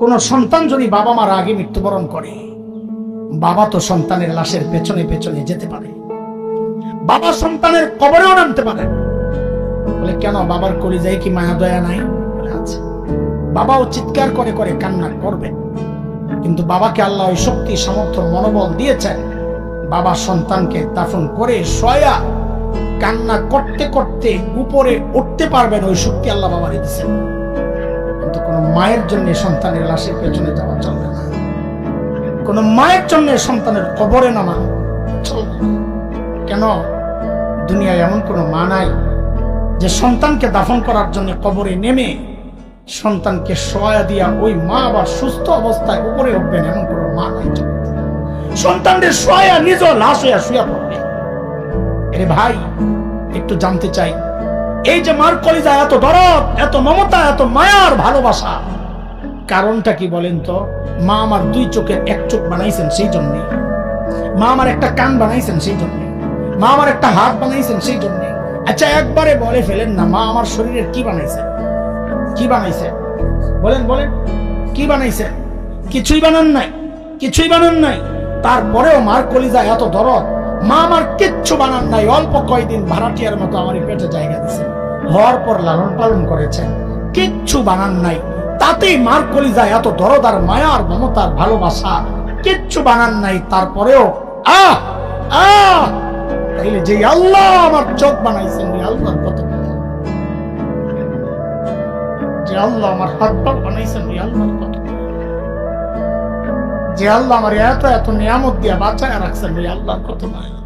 কোন সন্তান যদি বাবা মার আগে মৃত্যুবরণ করে, বাবা তো সন্তানের লাশের পেছনে পেছনে যেতে পারে, বাবা সন্তানের কবরেও নামতে পারে। বলে কেন, বাবার কলিজায় কি মায়া দয়া নাই? বলে আছে। বাবাও চিৎকার করে করে কান্না করবে, কিন্তু বাবাকে আল্লাহ ওই শক্তি সামর্থ্য মনোবল দিয়েছেন, বাবা সন্তানকে দাফন করে শোয়া কান্না করতে করতে উপরে উঠতে পারবেন, ওই শক্তি আল্লাহ বাবার দিয়েছেন। কিন্তু কোন মায়ের জন্য সন্তানের লাশের পেছনে যাওয়া চলবে না, কোন মায়ের জন্য সন্তানের কবরে নামা চলবে না। কেন, দুনিয়ায় এমন কোন মা নাই যে সন্তানকে দাফন করার জন্য কবরে নেমে সন্তানকে শোয়া দিয়া ওই মা আবার সুস্থ অবস্থায় উপরে উঠবেন, এমন কোন মা নাই। সন্তানদের শোয়া নিজ লাশ হইয়া শুয়া পড়বে। আরে ভাই, একটু জানতে চাই, এই যে মার কলিজা এত দরদ, এত মমতা, এত মায়ার ভালোবাসা, কারণটা কি বলেন তো? মা আমার দুই চোখের এক চোখ বানাইছেন সেই জন্য, মা আমার একটা কান বানাইছেন সেই জন্য, মা আমার একটা হাত বানাইছেন সেই জন্য। আচ্ছা একবারে বলে ফেলেন না, মা আমার শরীরের কি বানাইছে? কি বানাইছে বলেন, বলেন কি বানাইছে? কিছুই বানান নাই, কিছুই বানান নাই। তারপরেও মার কলিজা এত দরদ, মা আমার কিচ্ছু বানান নাই, অল্প কয়দিন ভাড়াটিয়ার মতো আমার পেটে জায়গা দিয়েছে, হওয়ার পর লালন পালন করেছেন, কিচ্ছু বানান নাই। তাতেই মার কলিজা এত দরদ আর মায়ার মমতার ভালোবাসা, কিচ্ছু বানান নাই। তারপরেও তাইলে যে আল্লাহ আমার চোখ বানাইছেন, আল্লাহর কত, যে আল্লাহ আমার হাত পা বানাইছেন, আল্লাহর কত, যে আল্লাহ আমার এত এত নিয়ামত দিয়া বাঁচায় রাখছেন, আল্লাহর কত মায়া।